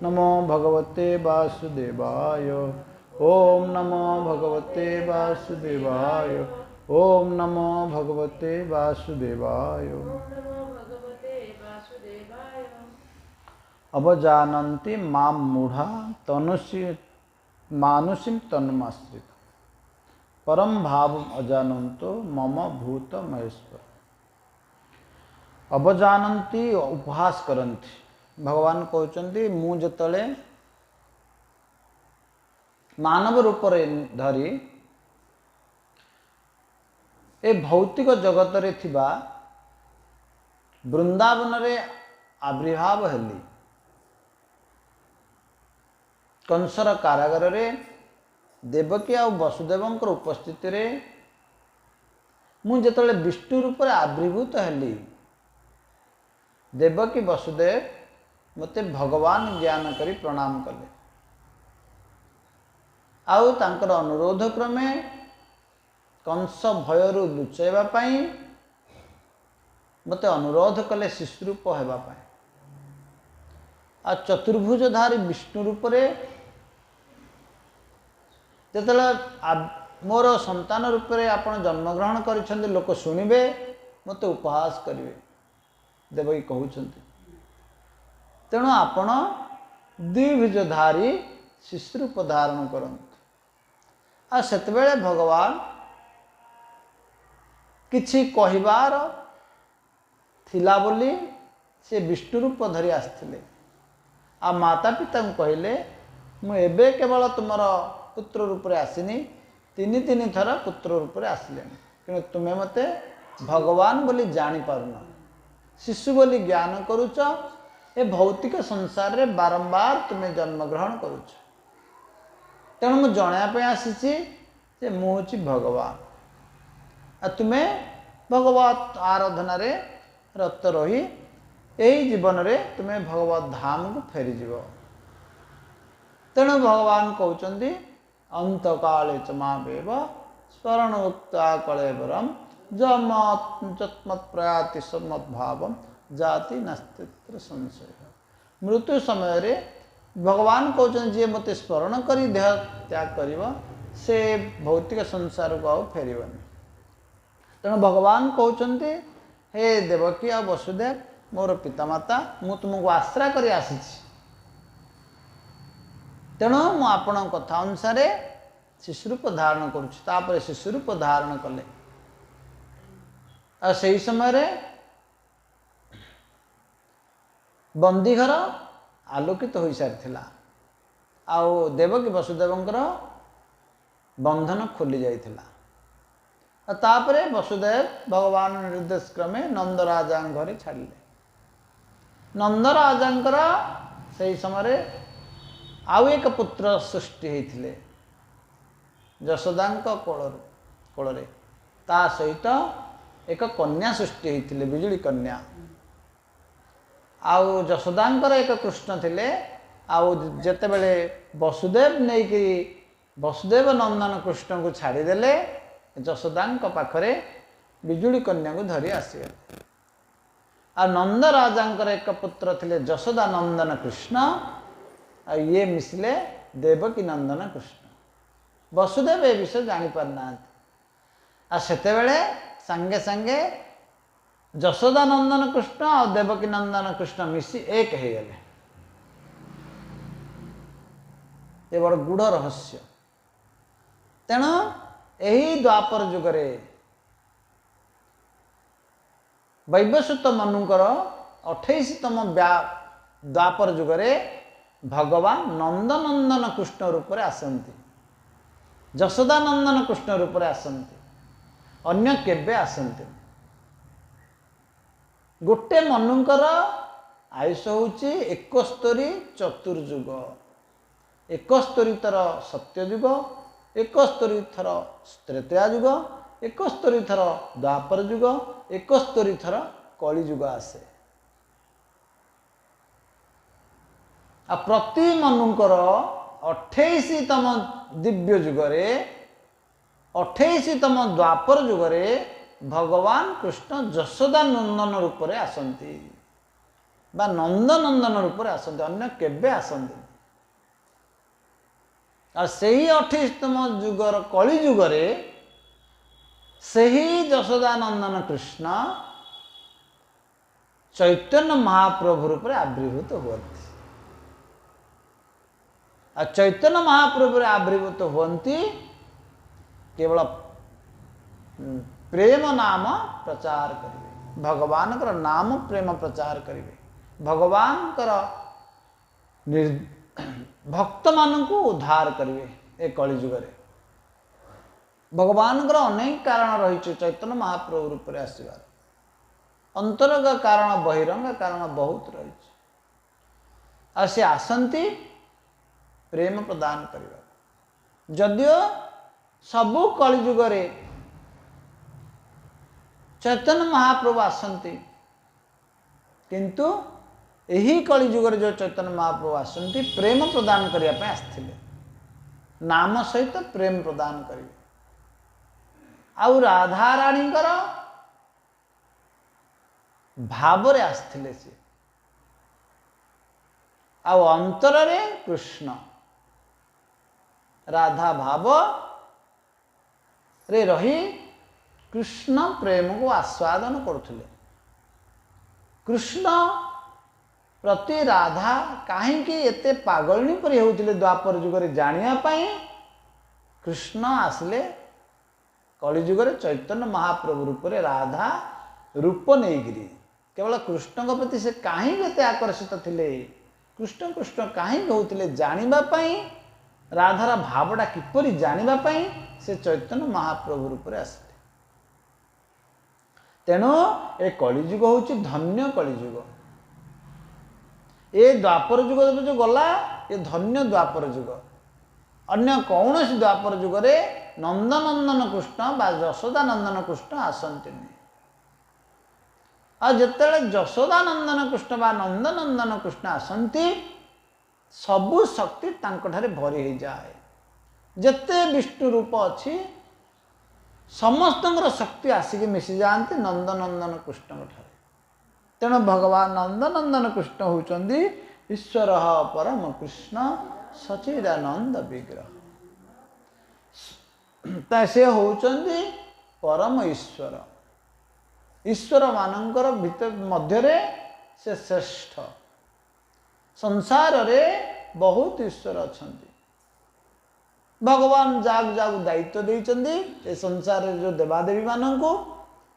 नमो भगवते वासुदेवाय। ओम नमो भगवते वासुदेवाय। ओम नमो भगवते वासुदेवाय। अवजानन्ति मां मूढ़ा तनुषि मानुषीं तन्माश्रित परम भाव अजानन्तो मम भूत महेश्वर। अवजानन्ति उपहास करन्ति। भगवान कहते मु जेतले मानव रूप धरी ए भौतिक जगत रे थिबा वृंदावन रे आविर्भाव हेली। कंसर कारागार रे देवकी आ वसुदेवंकर उपस्थिति रे मु जेतले विष्णु रूप आविर्भूत हेली। देवकी वसुदेव मते भगवान ज्ञान करी प्रणाम कले। आउ तांकर अनुरोध क्रमे कंस भयरु लुचैबा पाई मते अनुरोध कले शिशु रूप हेबा पाई। आ चतुर्भुजधारी विष्णु रूप रे जेतले मोर संतान रूप रे आपण जन्मग्रहण करिसेंती लोक सुनिबे मते उपहास करिवे। देवकी कहउछंती तेणु आपण द्विभुजधारी शिशु रूप धारण करंतु। आ सेतबेले भगवान किछि कहिबार थिला बोली से विष्णु रूप धरी आस्थिले। आ माता पिता कहले मु एबे केवल तुमर पुत्र रूप रे आसिनी तीन तीन थर पुत्र रूप रे आसिले कि तुम्हें मते भगवान बोली जानी पारुना शिशु बोली ज्ञान करुच। ए भौतिक संसार रे बारंबार तुम्हें जन्म ग्रहण करुच। तेणु मु जणाया पे आसीची जे मु होची भगवान आ तुम्हें भगवत आराधना रे रत रही यही जीवन रे तुम्हें भगवत धाम को फेरी जीव। तेणु भगवान कहउचंदी अंत काले च मामेव स्मरण उक्ता कलेवरम जमत प्रयाति समद्भावम जाति नास्तित्र संशय। मृत्यु समय रे भगवान कहउचंदी जे मते स्मरण करी देह त्याग करिवो से भौतिक संसार को आउ फेरिबनी। तेणु भगवान कहउचंदी हे देवकी आ वसुदेव मोर पितामाता मु तुमको आश्रा करी आसीछि। तेणु मु आपण कथा अनुसार शिशुरूप धारण करुछि। तापर शिशुरूप धारण कले आ सही समय रे बंदीघर आलोकित हो सारिथिला। आउ देवकी वसुदेवंकर बंधन खोली जाइथिला। तापरे वसुदेव भगवान निर्देश क्रमे नंदराजा घरे छाड़िले। नंदराजांकर सही समय आउ एक पुत्र सृष्टि होते जशोदांक कोଳରେ ता सहित एक कन्या सृष्टि होते बिजुली कन्या। आउ जशोदांकर एक कृष्ण थिले। आउ जेतेबेले वसुदेव नहीं वसुदेव नंदन कृष्ण को छाड़ीदेले जशोदांक पाखरे बिजुली कन्या को धरी आसीगले। आ नंद राजांकर एक पुत्र थिले जशोदा नंदन कृष्ण आ ये मिसले देवकी नंदन कृष्ण। वसुदेव ए विषय जानी पारना आ सेतेबेले संगे संगे जशोदा नंदन कृष्ण और देवकी नंदन कृष्ण मिसी एक हो गले। ये बड़ गूढ़ रहस्य। तेणु यही द्वापर जुगरे वैवस्वत मनुकर 28तम द्वापर जुगरे भगवान नंदनंदन कृष्ण रूप में आसंती। जशोदा नंदन कृष्ण रूप में आसंती। अन्य केबे आसंती। गोटे मनुकर आयुष होची 71 चतुर्युग। 71 थर सत्ययुग, 71 थर त्रेतया युग, 71 थर द्वापर युग, 71 थर कली युग आसे। आ प्रति मनुकर 28तम दिव्य जुगरे 28तम द्वापर जुगरे भगवान कृष्ण जशोदा नंदन रूप में आसंती। बा नंदनंदन रूप में आसती, अन्य केबे आसती। और से ही 28तम जुगर कली जुगरे से ही यशोदानंदन कृष्ण चैतन्य महाप्रभु रूप में आविर्भूत हुअन्ति। आ चैतन्य महाप्रभु आविर्भूत हुअन्ति केवल प्रेम नाम प्रचार करिवे, भगवान कर नाम प्रेम प्रचार करिवे, भगवान कर भक्त मानू उद्धार करिवे। ए कली जुगरे भगवान अनेक कारण रही चैतन्य महाप्रभु रूप में आसबार, अंतरंग कारण बहिरंग कारण बहुत रही। आ से आसंती प्रेम प्रदान करने। जदियो सबु कली जुगरे चैतन्य महाप्रभु आसंती, किंतु यही कली जुगरे जो चैतन्य महाप्रभु आसंती प्रेम प्रदान करने आसथिले, नाम सहित प्रेम प्रदान करिवे। आउ राधा रानी भाव रे आसथिले से, आउ अंतर रे कृष्ण राधा भाव रे रही कृष्ण प्रेम को आस्वादन करुले। कृष्ण प्रति राधा कहीं एते पागलनी परि होउथिले द्वापर जुगरे जानिया पाई, कृष्ण आसले कली जुगरे चैतन्य महाप्रभु रूप में राधा रूप नहींगिरी केवल कृष्ण प्रति से कहीं एते आकर्षित थिले, कृष्ण कृष्ण कहीं होउथिले जानिबा पाई, राधार भावटा किपरि जानिबा पाई से चैतन्य महाप्रभु रूप में आसले। तेणु ए कलिजुग होउछि धन्य कलिजुग। ए द्वापर जुग जो गला ये धन्य द्वापर जुग। अन्य कौन द्वापर जुगरे नंदनंदन कृष्ण बा यशोदानंदन कृष्ण आसती। आ जिते यशोदानंदन कृष्ण बा नंदनंदन कृष्ण आसती सबु शक्ति तांकठारे भरी हो जाए। जिते विष्णु रूप अच्छी समस्त शक्ति आसिक मिसी जाती नंदनंदन कृष्ण ठारे। तेणु भगवान नंदनंदन कृष्ण होउचंदी ईश्वर परम कृष्ण सचिदानंद विग्रह। से होउचंदी परम ईश्वर, ईश्वर मानकर भीतर मध्य से श्रेष्ठ। संसार रे बहुत ईश्वर अछंती, भगवान जाग जाग दायित्व देइचंदी ए संसार रे जो देवादेवी माननको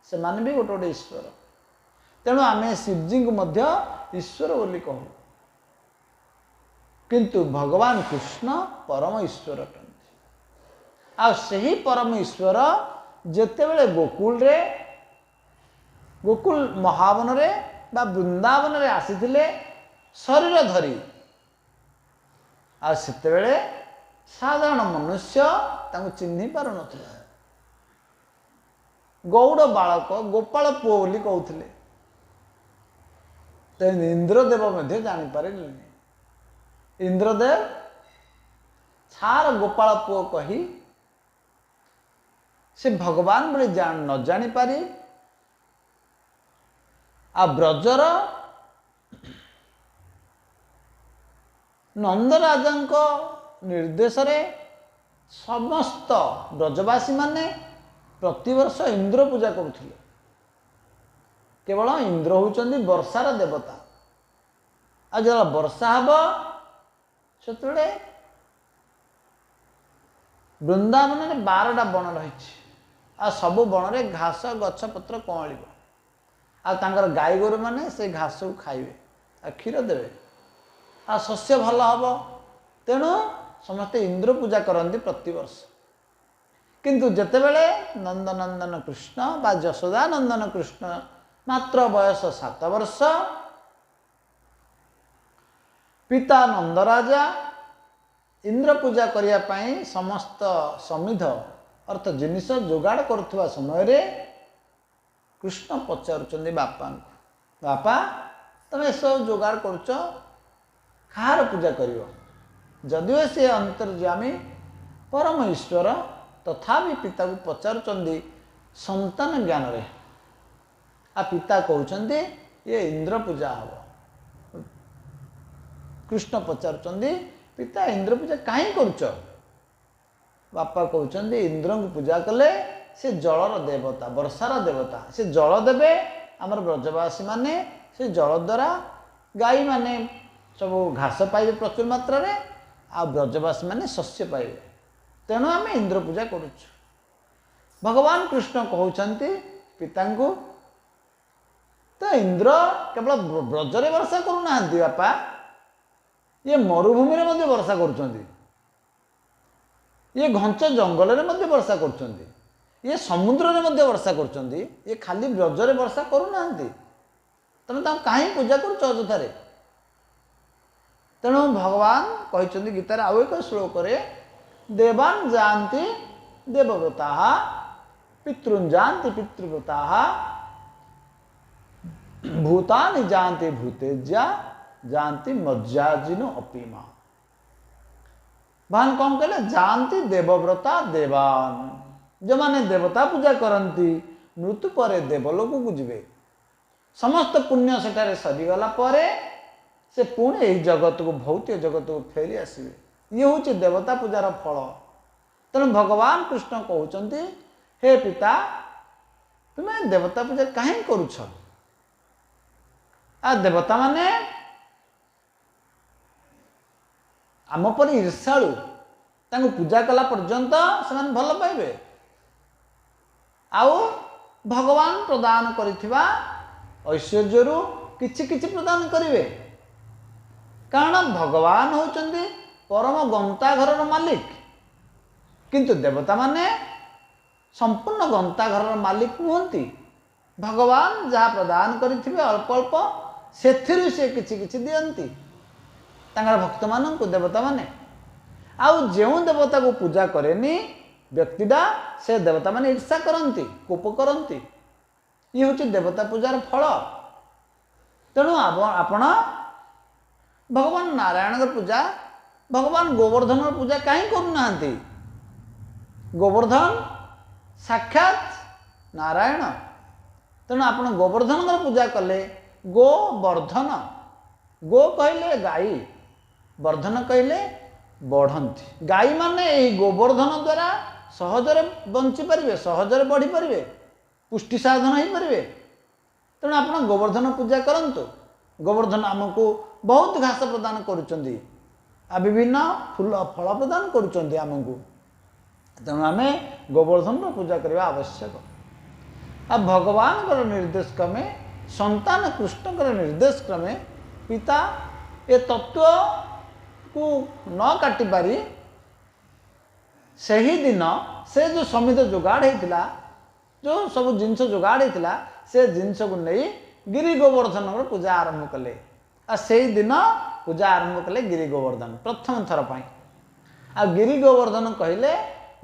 से मान भी गोटे गोटे ईश्वर। तेणु आमे शिवजी को मध्य ईश्वर बोली कहू, किंतु भगवान कृष्ण परम ईश्वर अटंती। आ सही परम ईश्वर जेतेबेले गोकुल महावन रे बा वृंदावन रे आसीथिले शरीर धरी, आ सेतेबेले साधारण मनुष्य तांको चिन्हि पारु नथिला। गौड़ बालक गोपाल पुओ बोली कहउथिले, तेणु इंद्रदेव मध्य जानी पारिलेनि। इंद्रदेव छार गोपाल पुओ कही से भगवान बोली न जानी पारी, आ ब्रजर नंदराजा निर्देश रे समस्त ब्रजवासी माने प्रतिवर्ष इंद्र पूजा करुथिले। केवल इंद्र होउचंदी वर्षार देवता। आ जब वर्षा हब सेतबेले वृंदावन में 12टा बण रही, आ सबु बण रे घास गछ पत्र कअलिबो, आ तांकर गाई गोरु माने से घास को खाइबे, आ क्षीर देवे, आ शस्य भल हम। तेणु समस्ते इंद्र पूजा करती प्रतिवर्ष। किंतु जेतेबेले नंदनंदन कृष्ण बा यशोदानंदन कृष्ण मात्र बयस 7 वर्ष, पिता नंदराजा इंद्र पूजा करने समस्त समिध अर्थ जिनिस जोगाड़ करुवा समय रे कृष्ण पचारुचंदी बापा को, बापा तुम सब जोगाड़ करुच खार पूजा करियो। जदिव से अंतर्यामी परम ईश्वर तथापि पिता को पचारुचंदी संतान ज्ञान रे। आ पिता कहउचंदी ये इंद्र पूजा हम। कृष्ण पचारुचंदी पिता इंद्र पूजा कहीं करुच बापा कहते इंद्र को पूजा कले से जलर देवता वर्षार देवता से जल देवे आमर ब्रजवासी माने से जल द्वारा गाई माने सब घास पाइबे प्रचुर मात्रा रे आ ब्रजवासी माने शस्य पाइबे तेणु आम इंद्र पूजा करुच भगवान कृष्ण कहते पिता को तो इंद्र केवल ब्रजरे वर्षा करूना बापा ये मरुभूमि रे मध्य वर्षा करुचंदी ये घंच जंगल रे मध्य वर्षा करुचंदी ये समुद्र रे मध्य वर्षा करुचंदी ये खाली ब्रजरे वर्षा करूना तेणु तां कहीं पूजा करुच अଯଥାରେ तेणु भगवान कहते गीतार आउ एक श्लोक देवान् जानती देवव्रता पितॄन् जानती पितृव्रता भूतानि जानती भूतेज्या जानती मज्जाजिनो अपीमा भगवान कौन कहले जानती देवव्रता देवान जो माने देवता पूजा करती मृत्यु पर देवलोक को जीवे समस्त पुण्य सेठारे सरीगला परे से पुणे यही जगत को भौतिक जगत को फेरी आसवे ये हूँ देवता पूजार फल तेणु भगवान कृष्ण कहते हे पिता तुम्हें देवता पूजा कहीं करुछ आ देवता माने आम पर ईर्षालु तांको पूजा कला पर्यंत से भल पाइबे आउ भगवान प्रदान करिथिबा ऐश्वर्य किछि किछि प्रदान करिवे कारण भगवान होचंदी परम गंता घर मालिक किंतु देवता माने संपूर्ण गंता घर मालिक नुहंती भगवान जहाँ प्रदान करिथिबे अल्प अल्प सेथिरु से किछि किछि दियंती तांगर भक्त माननकु देवता माने आउ जेउ देवता को पूजा करेनी व्यक्तिटा से देवता माने ईर्षा करंती कोप करंती ये हूँ देवता पूजार फल तेणु आपण भगवान नारायण पूजा भगवान गोवर्धन पूजा कहीं करूना गोवर्धन साक्षात नारायण तेणु आप गोवर्धन पूजा कले गोवर्धन गो कहले गाई वर्धन कहले बढ़ती गाई माने यही गोवर्धन द्वारा सहजरे बंची पारे सहजरे बढ़ी पारे पुष्टि साधन हो पारे तेणु आप गोवर्धन पूजा करंतु गोवर्धन आमको बहुत घास प्रदान करुचंदी आ विभिन्न फूल फल प्रदान करुचंदी आमको तेणु आम गोवर्धन पूजा करने आवश्यक आ भगवान निर्देश क्रमे संतान कृष्ण निर्देश क्रमे पिता ए तत्व को न काटी पारी सही दिन से जो समित जोगाड़ होता जो सब जिनस जोगाड़ होता से जिनस को नहीं गिरी गोवर्धन पूजा आरंभ कले आ से दिन पूजा आरंभ कले गिरी गोवर्धन प्रथम थर पाई आ गिरी गोवर्धन कहले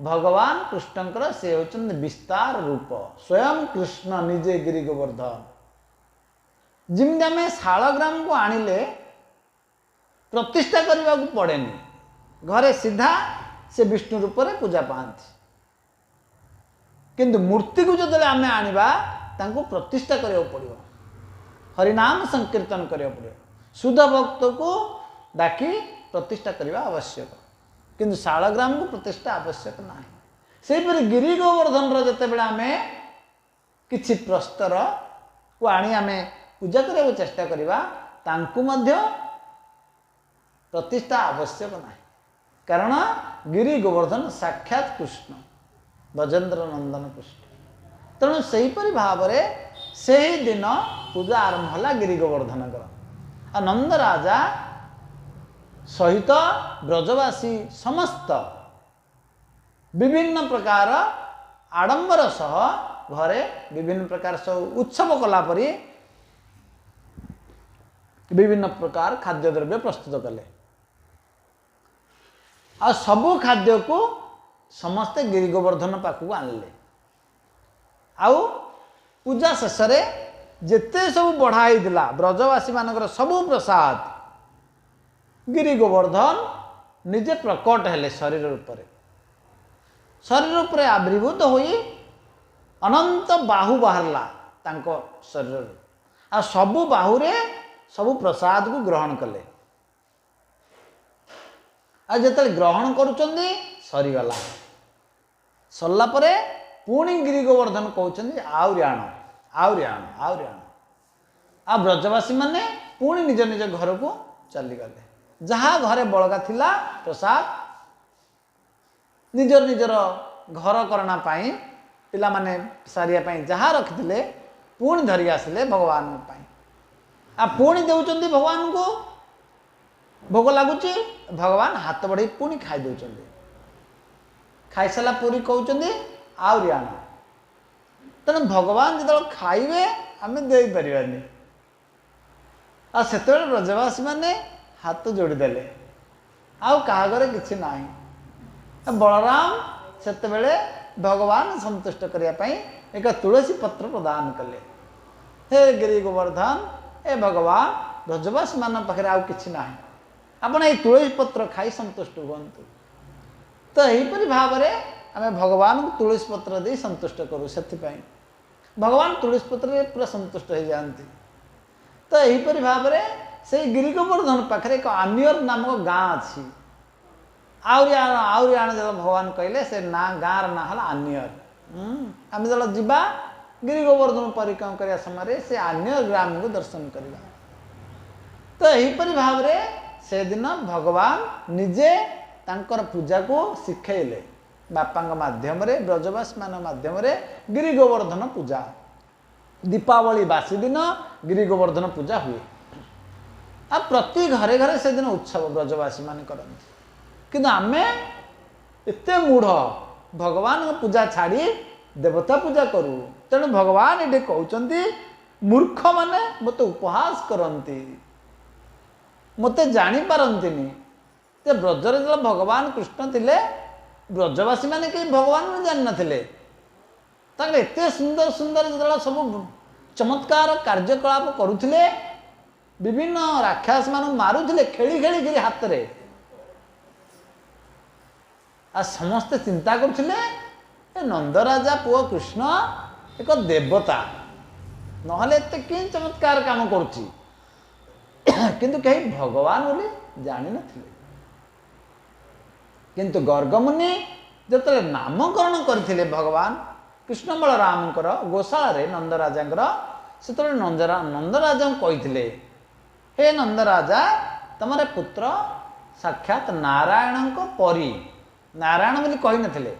भगवान कृष्णकर से होचंद विस्तार रूप स्वयं कृष्ण निजे गिरी गोवर्धन जिमि आम शालग्राम को आनिले प्रतिष्ठा करने को पड़ेनी घरे सीधा से विष्णु रूप में पूजा पाती किंतु मूर्ति को जो आम आनिबा तांको प्रतिष्ठा करने पड़ो हरिनाम संकीर्तन करने पड़ो शुद्ध भक्त को डाकी प्रतिष्ठा करने आवश्यक किंतु शालग्राम को प्रतिष्ठा आवश्यक ना सेपरि गिरी गोवर्धन जिते आम कि प्रस्तर को आनी आम पूजा करने चेष्टा करवा तांकु मध्य प्रतिष्ठा आवश्यक ना कारण गिरी गोवर्धन साक्षात कृष्ण ब्रजेन्द्र नंदन कृष्ण तेणु सेहीपरि भाव से ही दिन पूजा आरंभ होला गिरी गोवर्धन आ नंद राजा सहित ब्रजवासी समस्त विभिन्न प्रकार आडंबर सह घरे विभिन्न प्रकार सब उत्सव कला परी विभिन्न प्रकार खाद्य द्रव्य प्रस्तुत कले आ सबु खाद्य को समस्ते गिरी गोवर्धन पाखक आनले आउ पूजा शेष जेते सब बढ़ाई ब्रजवासी मानकर सबु प्रसाद गिरी गोवर्धन निजे प्रकट हेले शरीर रूप आविर्भूत होई अनंत बाहु बाहरला तांको शरीर आ सबु बाहुरे सबु प्रसाद को ग्रहण कले आ जिते ग्रहण करुँच सरीगला सरला पुणी गिरी गोवर्धन कहते आउरी आण आउरी आण आउरी आण आ ब्रजवासी माने पुणी निज निज घर को चलीगले जहाँ घरे बलगा थिला प्रसाद निजर निजर घर करना पाई पिला माने सारिया जहाँ रखिले पुणी धरी आसिले भगवान आ पुणी देउचंदी भगवान को भोग लगुच भगवान हाथ बढ़े पुणी खाई दौरान खाई सारा पूरी कहते आउरी आण तेणु भगवान जो खाइबे आम दे पारानी आ से ब्रजवासी माने हाथ जोड़ीदेले आउ क्या घरे किसी ना बलराम से भगवान संतुष्ट करने एक तुलसी पत्र प्रदान कले हे गिरी गोवर्धन ए भगवान ब्रजवासी मान पाखे आउ कि ना आपण ये तुलसी पत्र खाई संतुष्ट हूँ तो यहीपरि भाव में आम भगवान को तुलसी पत्र दे संतुष्ट करूँ से भगवान तुलसी पत्र पूरा संतुष्ट हो जाती तो यहीपरि भाव में से गिरी गोवर्धन पाखे एक आनियर नामक गाँ अच्छी आउरी आण जो भगवान कहले से ना गाँव ना है आनियर आम जो जा गिरी गोवर्धन परिक्रमा करने समय से आनियर ग्राम को दर्शन करवा तो यहीपरि भाव में से दिन भगवान निजे तांकर पूजा को शिखेले बापा माध्यम ब्रजवासी मान माध्यम गिरी गोवर्धन पूजा दीपावली बासी दिन गिरी गोवर्धन पूजा हुए आ प्रति घरे घरे से दिन उत्सव ब्रजवासी मान करते किंतु आमे एते मूढ़ भगवान पूजा छाड़ी देवता पूजा करूँ तेणु भगवान ये कहते मूर्ख माने मत उपहास करती मत जापारती ते ब्रजर जो भगवान कृष्ण थिले ब्रजवासी माने कहीं भगवान जान नथिले एते सुंदर सुंदर जो सब चमत्कार कार्यकलाप करुथिले विभिन्न राक्षस मान मारुथिले खेली खेली खेली हाथ रे आ समस्ते चिंता करुथिले नंदराजा पुओ कृष्ण एक देवता नहले एते कि चमत्कार काम करुछि किंतु कहीं भगवान बोली जानी नथिले किंतु गर्गमुनि जो नामकरण करथिले भगवान कृष्ण बलराम गोशाला नंदराजा से नंदराजा कही हे नंदराजा तमरे पुत्र साक्षात नारायण को परी नारायण बोली कही नथिले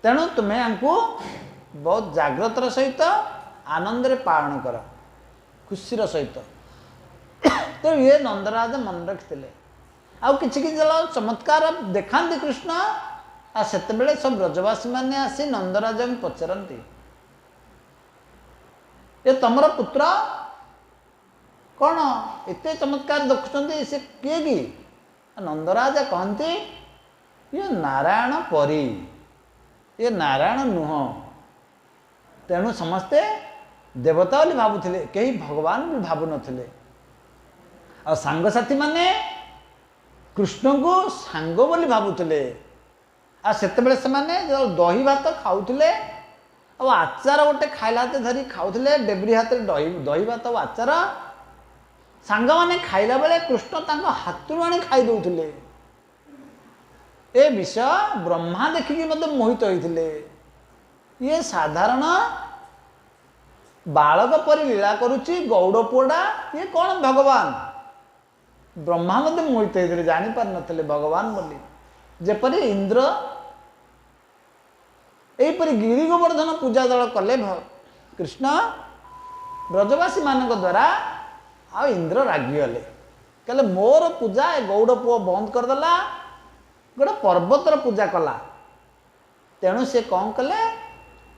तेणु तुम्हें हमको बहुत जाग्रतर सहित आनंद रे पालन कर खुशीर सहित तो ये नंदराजा मन रखिते आउ कि चमत्कार देखा कृष्ण आ से सब ब्रजवासी मैंने आसी नंदराजा को पचारती ये तुमर पुत्र कौन एत चमत्कार देखुं से किए कि नंदराजा कहते ये नारायण परी ये नारायण नुह तेणु समस्ते देवता बोली भावुले कहीं भगवान भी भावु नथिले आ सांगसाथी माने कृष्ण को सांग बोली भावुले आ सेतेबेले से जो दही भात खाऊले और आचार गोटे खाइला धरी खाऊले डेबरी हाथ दही भात और आचार सांग माने खाइला बेले कृष्ण तांको हाथरू आनी खाई दौले ए विषय ब्रह्मा देखिकी मत मोहित होते ये साधारण बालक परी लीला करुच्ची गौड़ पुअडा ये कौन भगवान ब्रह्मा मत मोहित होते जापार नथिले भगवान बोली जेपरी इंद्र यहीपरि गिरी गोवर्धन पूजा दल कले कृष्ण ब्रजवासी मान द्वारा आ इंद्र रागिगले कहले मोर पूजा ए गौड़ पुओ बंद करदेला गोटे पर्वतर पूजा कला तेणु से कौन कले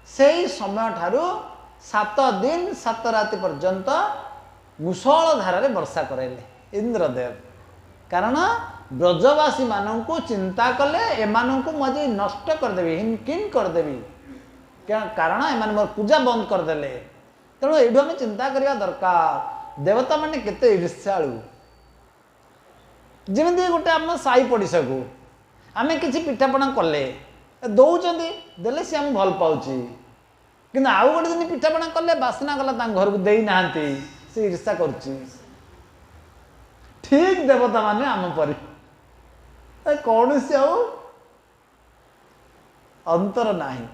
से समय ठारू 7 दिन 7 राति पर्यंत मुसळ धारा वर्षा कराइले इंद्रदेव कारण ब्रजवासी मानू को चिंता कले एमानू मुझे नष्ट करदेवी हिनकिन करदेवी कारण एम मोर पूजा बंद करदे तेणु ये आम चिंता करवा दरकार देवता माने केते ईर्ष्यालु जमी गोटे आम साई पड़ोशा को आम कि पिठापणा कले दौरान देले सी आम भल पाऊँ कि आउ गोटे दिन पिठापणा कले बासना गला घर को देना से ईर्षा कर ठीक देवता माने आम पर कौन से अंतर नाही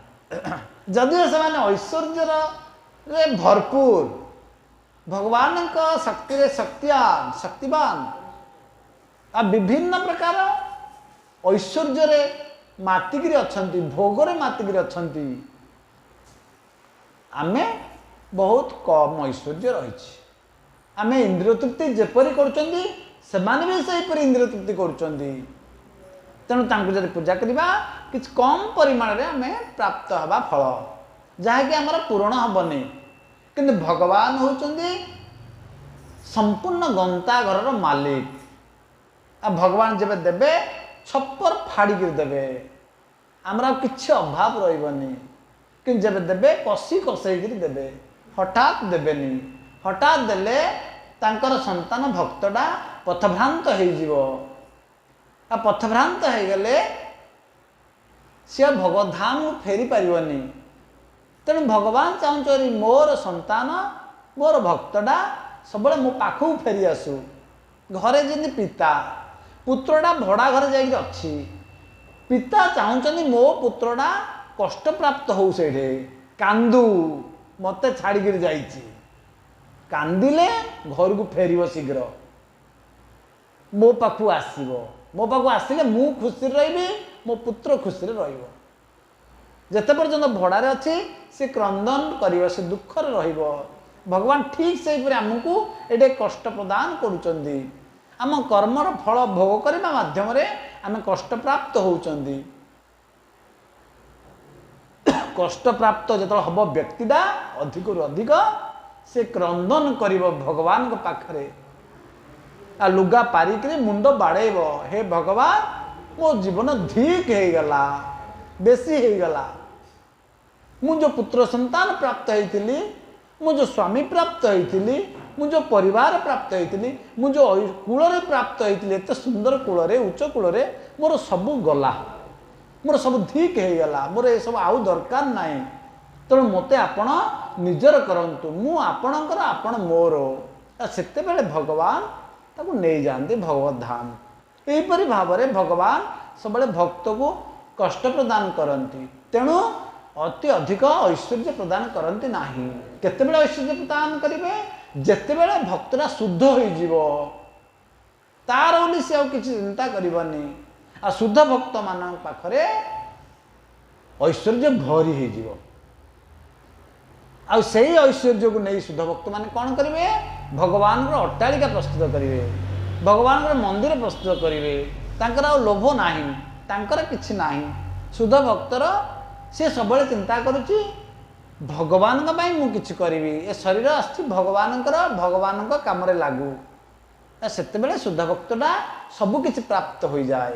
जदिओ से ऐश्वर्य भरपूर भगवान शक्ति रे शक्तिवान आ विभिन्न प्रकार ऐश्वर्य मातिकी अछंती भोगरे मातिकी अछंती आमे बहुत कम ऐश्वर्य रही आमे इंद्रिय तृप्ति जेपरी करुचंदी सेमाने भी सेहीपरि इंद्रिय तृप्ति करुचंदी तेणु तांको जदि पूजा करबा किछ कम परिमाण रे आमे प्राप्त हवा फल जहाँकि आमर पूरण हेबनी किंतु भगवान होचंदी संपूर्ण गंता घर मालिक आ भगवान जब देवे छप्पर फाड़ी देवे आमर किछि अभाव रहिबनी कि जब देवे कषि कषेक देवे हठात देवेनी हठात देले तांकर संतान भक्तटा पथभ्रांत आ पथभ्रांत हो गले सी भगवधाम फेरी पारिबनी तेणु भगवान चाहूँ मोर संतान मोर भक्तटा सब मो पाखु फेरी आसु घरे जमी पिता पुत्रटा भड़ा घर जाइए अच्छी पिता चाहूँ मो पुत्रटा कष्ट प्राप्त हो कांदू मत छाड़ी जाइए कांदिले घर को फेर शीघ्र मो पाखु आसिले मु खुशी रही मो पुत्र खुशी रते पर्यंत भड़ारे अच्छी से क्रंदन कर से दुख भगवान ठीक से आमको ये कष्ट प्रदान करुचंदी आम कर्मर फल भोग करने माध्यम आम कष्ट प्राप्त होउचंदी कष्ट प्राप्त जो हम व्यक्तिटा अधिक अधिक से क्रंदन कर भगवान को पाखरे आ लुगा पारिक मुंड बाड़ेब हे भगवान मो जीवन धिक हो गला बेसी हो गला मु जो पुत्र संतान प्राप्त होती मु जो स्वामी प्राप्त होती मु जो परिवार प्राप्त होती मु जो कूल प्राप्त होती एत सुंदर कूल उच्च कूल मोर सबू गला मोर सब ठीक हो गला मोर ये सब आउ दरकार नहीं तेणु मते आपण निजर करंतु मु आपणकर आपण मोर सेते बेले भगवान ताको नहीं जाते भगवत धाम यहीपरि भाव में भगवान सब भक्त को कष्ट प्रदान करती तेणु अति अधिक ऐश्वर्य प्रदान करती नहीं केतेबेले ऐश्वर्य प्रदान करेंगे जितेबेले भक्तरा शुद्ध हो तार बोली सी आ किसी चिंता करनी आ शुद्ध भक्त मान पाखरे ऐश्वर्य भरी हो ऐश्वर्य को नहीं शुद्ध भक्त मान कौन करेंगे भगवान अट्टालिका प्रस्तुत करेंगे भगवान मंदिर प्रस्तुत करेंगे तांकर आ लोभ नाही तांकर किछि नाही शुद्ध भक्तर सी सब चिंता करुच्ची भगवान मु किछि करिवि ए शरीर आछि भगवान काम लागू सेते बेले शुद्ध भक्तटा सब किछि प्राप्त हो जाए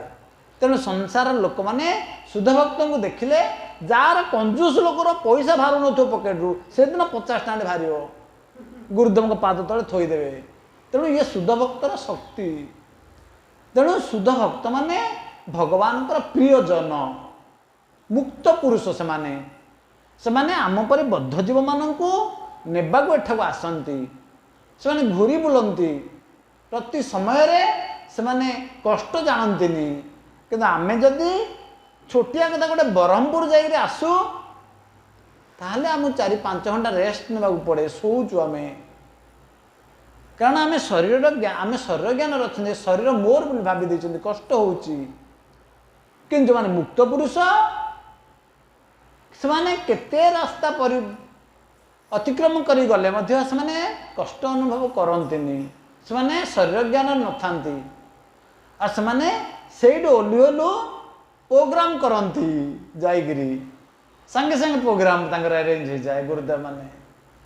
तेणु संसार लोक मैंने शुद्ध भक्त को देखिले जार कंजूस लोकर पैसा बाहर न पकेट रू से दिन 50 टाँग बाहर गुरुदेव पाद तले थोदेवे तेणु ये शुद्ध भक्तर शक्ति तेणु शुद्ध भक्त माने भगवान प्रियजन मुक्त पुरुष से माने आम परि बद्ध जीव मानू नेबाकू एठाकू आसती से घूरी बुलती प्रति समय से माने कष्ट जानतीनी कि आमे जदि छोटिया कथा गोटे ब्रह्मपुर जाइए आसू ताहले आम 4-5 घंटा रेस्ट नेबा पड़े शोचु आम कारण आम शरीर आम शरीर ज्ञान रखते शरीर मोर बोली भावी देते कष्ट हो माने मुक्त पुरुष से केते रास्ता अतिक्रम कर गले से कष्ट अनुभव करती से शरीर ज्ञान न था से ओल्लु ओल्लु प्रोग्राम करती जाइरी संगे संगे प्रोग्राम अरेंज हो जाए गुरुदेव माने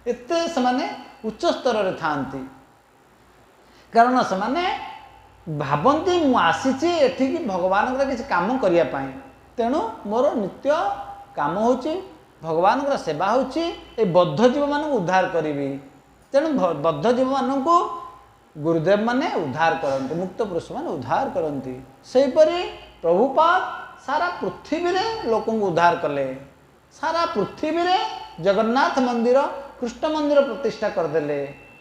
एते से उच्च स्तर रे थांती कारण से भावती मु आसी एठिकी भगवान किसी काम करने तेणु मोर नित्य काम होची भगवान सेवा होची ए बद्ध जीव मान उद्धार करी तेणु बद्ध जीव मान को गुरुदेव माने उद्धार करते मुक्त पुरुष मान उद्धार करती सेहीपरि प्रभुपाद सारा पृथ्वी रे लोक उद्धार कले सारा पृथ्वी रे जगन्नाथ मंदिर कृष्ण मंदिर प्रतिष्ठा करदेले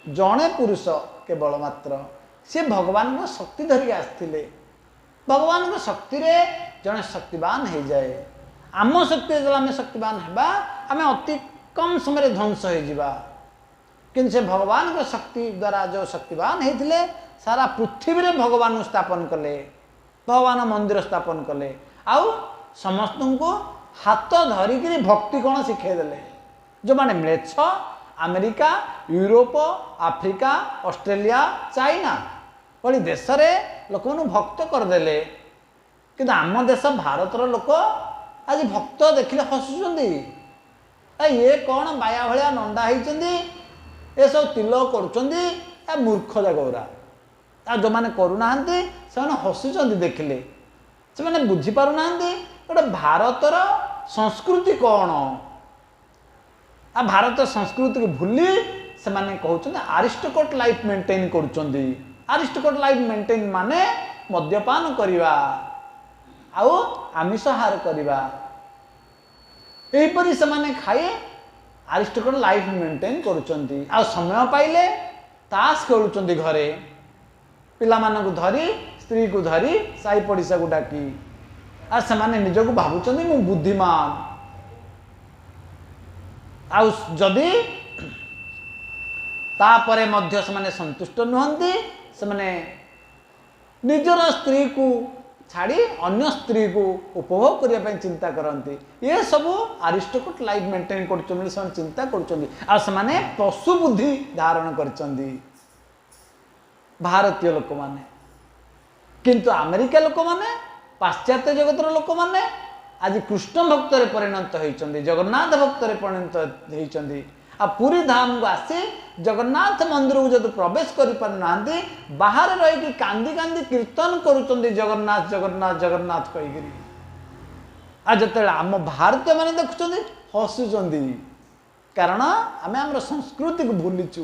जड़े पुरुष केवल मात्र सी भगवान शक्ति धरिक आसते भगवान शक्ति रे जड़े शक्तिवान हो जाए आम शक्ति जो आम शक्तिवान होगा आम अति कम समय ध्वंस हो किंतु से भगवान शक्ति द्वारा जो शक्तिवान होते सारा पृथ्वी रे भगवान स्थापन कले भगवान मंदिर स्थापन कले आउ समस्त को हाथ धरिक भक्ति कौन शिखेदेले जो माने म्लेच्छ America Europe Africa Australia China भली देश में लोक भक्त करदे कि आम देश भारतर लोक आज भक्त देखिले हसुँच ये कौन बाया भाया नंदा होती ये सब तिल कर मूर्ख जागरा आ जो मैंने करूना से हसुँच देखिले से मैंने बुझीपारना गोटे भारतर संस्कृति कौन आ भारत संस्कृति को भूली से माने कहते आरिस्टोक्रेट लाइफ मेंटेन करुँच आरिस्टोक्रेट लाइफ मेंटेन माने मद्यपान करवा आउ आमिष हार करवा यहीपरि से माने खाए आरिस्टोक्रेट लाइफ मेंटेन करुँच आ समय पाइले ताश खेलुंट घरे पिला मानक धरी स्त्री को धरी साई पड़िशा को डाकी आर से माने निजको भावुं मु बुद्धिमान आउ जदि तापरे मध्य से माने संतुष्ट नुहंती से माने निजर स्त्री को छाड़ी अन्य स्त्री को उपभोग करने चिंता करती ये सब आरिस्टोक्रेट लाइफ मेंटेन कर चिंता कर पशु बुद्धि धारण कर भारतीय लोक माने किंतु अमेरिका लोक माने पाश्चात्य जगतर लोक माने आज कृष्ण भक्त परिणत होती जगन्नाथ भक्त परिणत होती आ पुरी धाम को आसी जगन्नाथ मंदिर को जब प्रवेश कर पारना बाहर रही कांदी कांदी कीर्तन करुँच जगन्नाथ जगन्नाथ जगन्नाथ कहीकि आ जो आम भारतीय मैंने देखुं हसुँच कारण आम आम संस्कृति को भूलीचु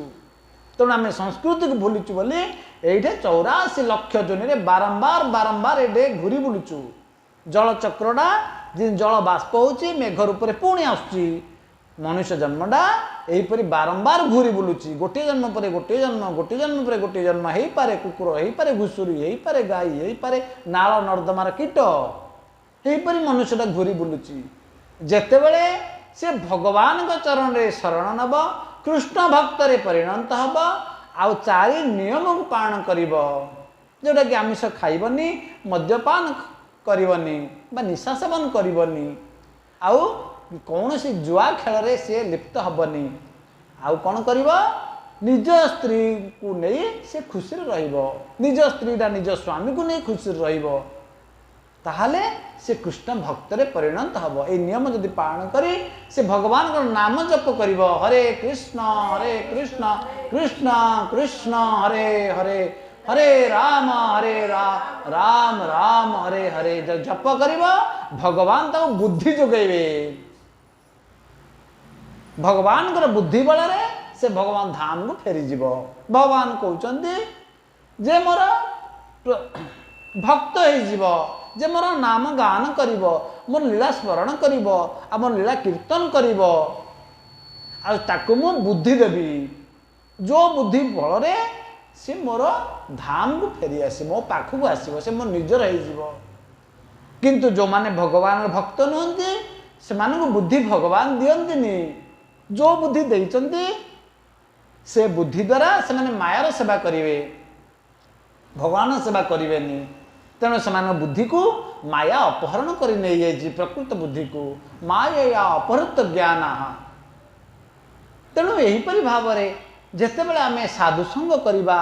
तेणु आम संस्कृति को भूलीचु बोली ये 84 लक्ष जोनि बारंबार बारंबार ये घूरी बुलुचु जल चक्रटा जिन जल बाष्प होची मेघ रूप में पुणी आसुची मनुष्य जन्मटा यहीपरि बारंबार घूरी बुलुची गोटे जन्म पर गोटे जन्म गोटे जन्म पर गोटे जन्म हो पारे कुकुर हो पारे घुषुरी हो पारे गाई हो पारे नाल नर्दमार कीट यहीपरि मनुष्यटा घूरी बुलुची जेतेबेले से भगवान चरण रे शरण नब कृष्ण भक्त परिणत हम आउ चारि नियम को पालन करिब जोटा कि आमिष खाइबनी मद्यपान करबनी बा निशा सेवन करबनी आउ कौन सी जुआ खेल रे से लिप्त हबनी आउ कौन करिब निज स्त्री को नहीं से खुशी रहिबो निज स्त्रीटा निज स्वामी को नहीं खुशी रहिबो ताहले से कृष्ण भक्त परिणत हम ये नियम जदि पालन करी से भगवान को नाम जप करिब हरे कृष्ण कृष्ण कृष्ण हरे हरे हरे राम राम राम हरे हरे जब जप करिब भगवान ताको बुद्धि जोगेबे भगवान को बुद्धि बल से भगवान धाम को फेरी जीव भगवान कहते जे मोर भक्त हो जे मोर नाम गान करिब मोर लीला स्मरण करिब आ मोर लीला कीर्तन करिब आ ताको मु बुद्धि देवी जो बुद्धि बल से मोर धाम को फेरी आस मो पाखक आसो से मोर निजर हो किंतु जो माने भगवान भक्त नुहंती से बुद्धि भगवान दियंतिनी जो बुद्धि देइचंती से बुद्धि द्वारा से माने मायार सेवा करिवे भगवान सेवा करिवेनी तेणु से बुद्धि को माया अपहरण कर नहीं जाइए प्रकृत बुद्धि को माया अपहृत ज्ञान तेणु यहीपरि भाव में जितेबाला आम साधुसंग करवा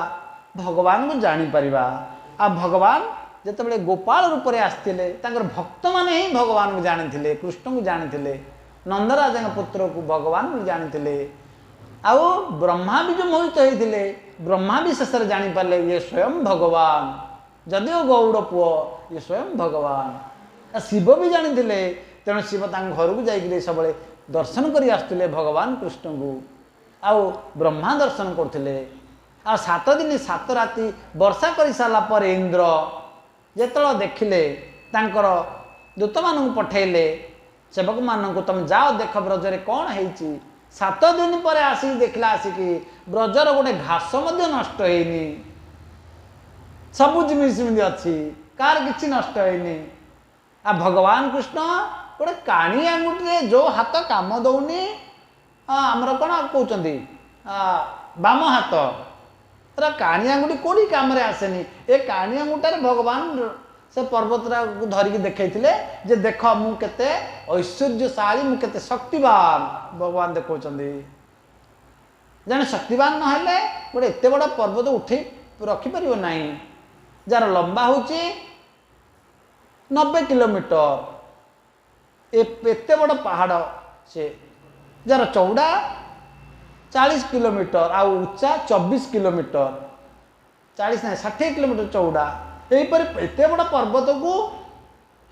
भगवान को जानीपर आ भगवान जितेबाला गोपाल रूप में आसते भक्त मैंने ही भगवान को जानी कृष्ण को जानी नंदराज पुत्र को भगवान को जानी आउ ब्रह्मा भी जो मोहित होते ब्रह्मा भी शेष जानीपारे ये स्वयं भगवान जदिओ गौड़ पुओ ये स्वयं भगवान शिव भी जानी तेणु शिव घर को जाइए सब दर्शन कर आसुले भगवान कृष्ण को आउ ब्रह्मा दर्शन करते आ 7 दिन 7 राति वर्षा कर सारापर इंद्र जो देखिले तांकर दूत मान पठेले सेवक मान तुम जाओ देख ब्रजरे कौन है 7 दिन पर आसिक देखला आसिकी ब्रजर गोटे घास नष्ट होनी सबुज मिशि अच्छी कार किसी नष्ट होनी। आ भगवान कृष्ण गोटे काणी आंगुठी जो हाथ काम दौनी आमर कौन कहते बाम हाथ तेरा काणी आंगुठी कौटी कम आसेनी। ए काणी आंगुठार भगवान से पर्वतरा को धरिकी देखते जे देख मुझे ऐश्वर्यशाली मुझे शक्तिवान भगवान देखा जन शक्तिवान ना गोटे एत बड़ पर्वत उठे रखिपर ना जार लंबा हूँ 90 किलोमीटर एत बड़ पहाड़ से जार चौड़ा 40 किलोमीटर आ उच्चा 24 किलोमीटर 40 ना 60 किलोमीटर चौड़ा यहीपर एत बड़ पर्वत को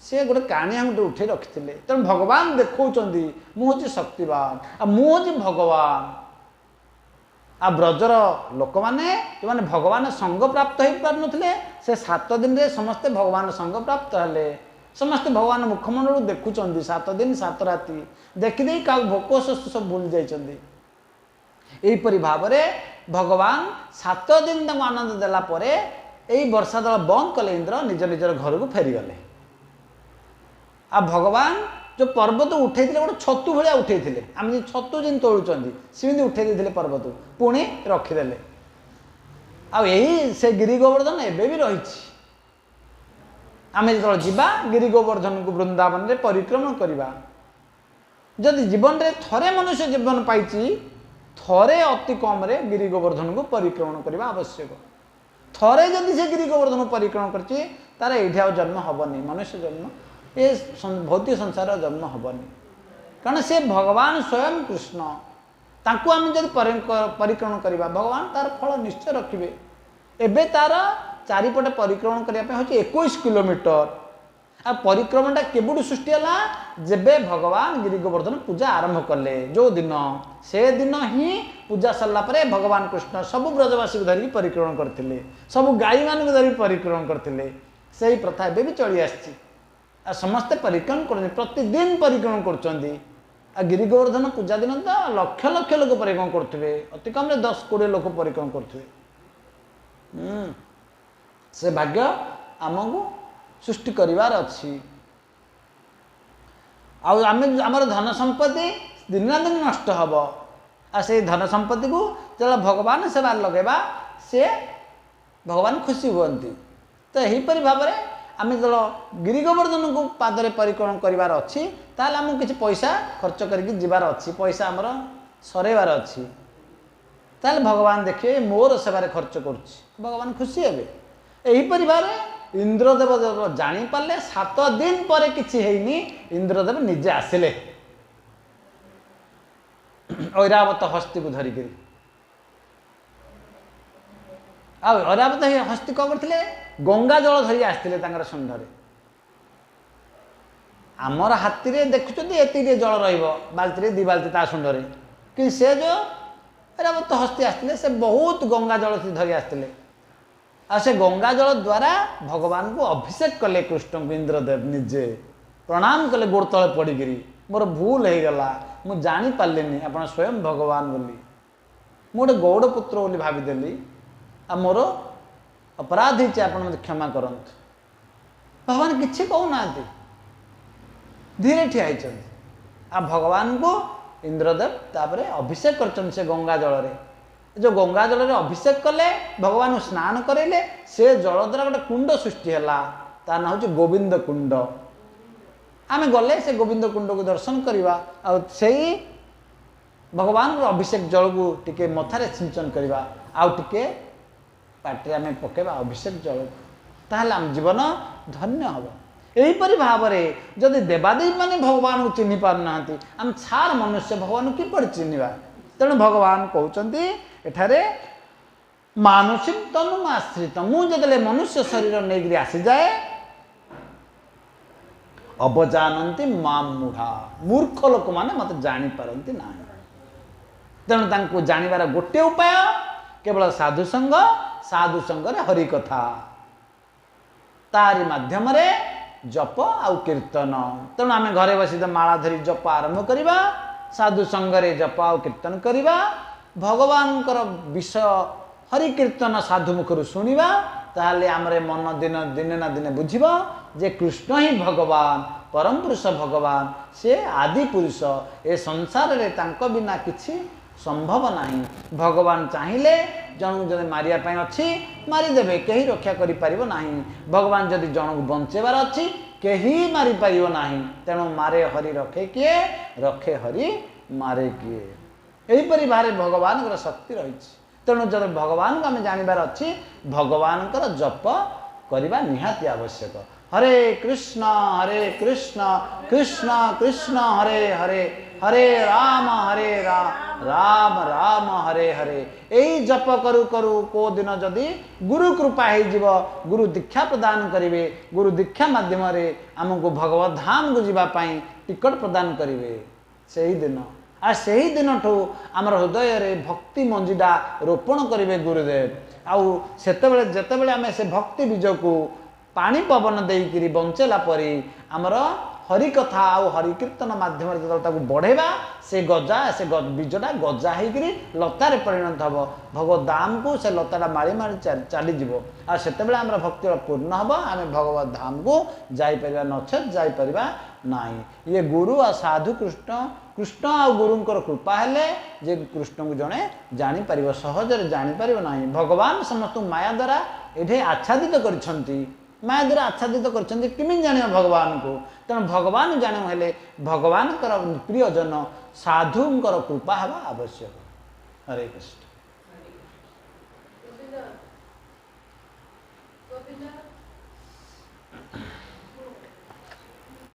सी गोटे काणी आंगुठी उठे रखी थे। तेणु भगवान देखा मुझे शक्तिवान आ मुझे भगवान आ ब्रजर लोक मैंने जो मैंने भगवान संग प्राप्त हो पार नथिले से 7 दिन रे समस्ते भगवान संग प्राप्त हेले। समस्ते भगवान मुखमंडल देखुं 7 दिन 7 राति देखिदे क्या भोक शोष सब भूल जाइछन्ति। एहीपरि भाव भगवान 7 दिन तक आनंद देला परे यही वर्षा दल बंद कले इंद्र निज निजर घर को फेरीगले। आ भगवान जो पर्वत उठे गोटे छतु भाया उठे आम छतु जिन तोलुं सेमती उठे पर्वत पुणी रखीदे। आई से गिरी गोवर्धन एबे भी रही आम जो जा गिरी गोवर्धन को वृंदावन में परिक्रमण करवा जदि जीवन में थरे मनुष्य जीवन पाई थरे अति कम रे गिरी गोवर्धन को परिक्रमण करने आवश्यक। थरे जदि से गिरी गोवर्धन परिक्रमण करछि तार एठी आ जन्म हबनी मनुष्य जन्म ये भौतिक संसार जन्म हबनी कारण से भगवान स्वयं कृष्ण तांको आम जब परिक्रमण करवा भगवान तार फल निश्चय रखिए। एबे तार चारिपटे परिक्रमण करने हूँ 21 किलोमीटर आ परिक्रमणटा केबुटू सृष्टि है जेबे भगवान गिरी गोवर्धन पूजा आरंभ कले जो दिन से दिन ही पूजा सरला परे भगवान कृष्ण सबु ब्रजवासी को धरिकी परिक्रमण करते सबु गाई मान धरिकी परिक्रमण करते से प्रथा एबे भी चली आसी समस्ते परिक्रमण कर प्रतिदिन परिक्रमण कर गिरी गोवर्धन पूजा दिन तो लक्ष लक्ष लोक परिक्रमण करुवे अति कम 10-20 लोक परिक्रमण करुवे। से भाग्य आमको सृष्टि करिवार अच्छी आमर धन संपत्ति दिन ना दिन नष्ट हम आ से धन संपत्ति को जो भगवान सेवा लगेबा से भगवान खुशी हुंती। तो यहीपरि भाव में आम जो गिरी गोवर्धन को पादरे परिक्रमण करिवार अच्छी ताल आमको किसी पैसा खर्च करके जीवार अच्छी पैसा आमर सरेबार अच्छी ताल भगवान देखिए मोर सेवार खर्च करुच्ची भगवान खुशी हेबे। यहीपरि भाव में इंद्रदेव जब जानी पारे 7 दिन पर किसी हैनी इंद्रदेव निजे आसिले ऐरावत हस्ती को धरिक ऐरावत हस्ती कौन करते गंगा जल धरी आसते शुंडे आमर हाथी रे देखुं ये जल रल्टी 2 बाल्टी ता शुंडे कि से जो ऐरावत हस्ती आसते से बहुत गंगा जल धरी आसते आ से गंगा जल द्वारा भगवान को अभिषेक कले कृष्ण को इंद्रदेव निजे प्रणाम कले गोड़ तले पड़िकी मोर भूल हो गला मु जानी पार्लिनी आप स्वयं भगवान बोली गोटे गौड़ पुत्र बोली भावीदेली आ मोर अपराध होती आप क्षमा करंतु। भगवान किसी कहूना धीरे ठिया आ भगवान को इंद्रदेव तापरे अभिषेक कर से गंगा जल जो गंगा जल अभिषेक कले भगवान स्नान करेले से जल द्वारा गोटे कुंड सृष्टि है ता ना हूँ गोविंद कुंड। आम गले से गोविंद कुंड को दर्शन करवा आई भगवान अभिषेक जल को टिके मथारे सिंचन करवा आउ टिके पाटे आम पकेबा अभिषेक जल ताहले आम जीवन धन्य हम। यहीपरि भाव में जदि देवादेवी मैंने भगवान को चिन्ह पार ना आम छार मनुष्य भगवान को किपरि चिन्हवा। तेणु भगवान कहते एठारे मानुषिक तनु आश्रित मुझे मनुष्य शरीर नहीं आसी जाए अवजानती माम मूढ़ा मूर्ख लोक मैंने मत जापारती ना। तेणु तांको जानिबार गोटे उपाय केवल साधु संग हरि कथा तारी माध्यम जप आउ कीर्तन। तेणु आम घरे बसी माला धरी जप आरंभ करवा साधु संगरे जप आउ कीर्तन करवा भगवान विषय हरि कीर्तन साधु मुखर शुणा ताहले आमरे मन दिन दिने ना दिने बुझिबो जे कृष्ण ही भगवान परम पुरुष भगवान से आदि पुरुष ए संसार रे तांको बिना किछि संभव नहीं। भगवान चाहिए जन जन मारिया पाई अच्छी मारिदेवे कहीं रक्षा करि परिबो नहीं। भगवान जदि जन को बंचेबार अच्छी कहीं मारी परिबो नहीं। तेणु मारे हरि रखे किए रखे हरि मारे किए एहीपरि भारे भगवान शक्ति रही। तेणु जब भगवान को आम जानवर अच्छी भगवान जप करने निहाती आवश्यक। हरे कृष्ण कृष्ण कृष्ण हरे हरे हरे राम राम राम हरे हरे। यही जप करू करू को दिन जदि गुरु कृपा हो गुरु दीक्षा प्रदान करेंगे गुरु दीक्षा माध्यम आमको भगवत धाम को जीवाई टिकट प्रदान करेंगे से ही दिन आ से ही दिन ठू आमर हृदय रे भक्ति मंजीटा रोपण करेंगे गुरुदेव। आउ सेतेबेले जेतेबेले आमे से भक्ति बीज को पानी पवन देकरी बंचेला परी आमर हरि कथा आउ हरि कीर्तन माध्यम जो बढ़ेबा से गजा से बीजटा गजा होकर लतार परिणत हम भगवत धाम को से लताटा मारी मारी चलीज आ सेतेबेले आमर भक्ति पूर्ण हम आम भगवत धाम को जापर नचेत जापर नहीं। ये गुरु आ साधु कृष्ण कृष्ण आ गुरुंकर कृपा हेले जे कृष्ण को जड़े जापर सहजरे जापर ना। भगवान समस्त माया द्वारा ये आच्छादित कर माया द्वारा आच्छादित करमी जान भगवान को। तेणु भगवान जान हेले भगवान प्रियजन साधुंकर कृपा हवा आवश्यक। हरे कृष्ण।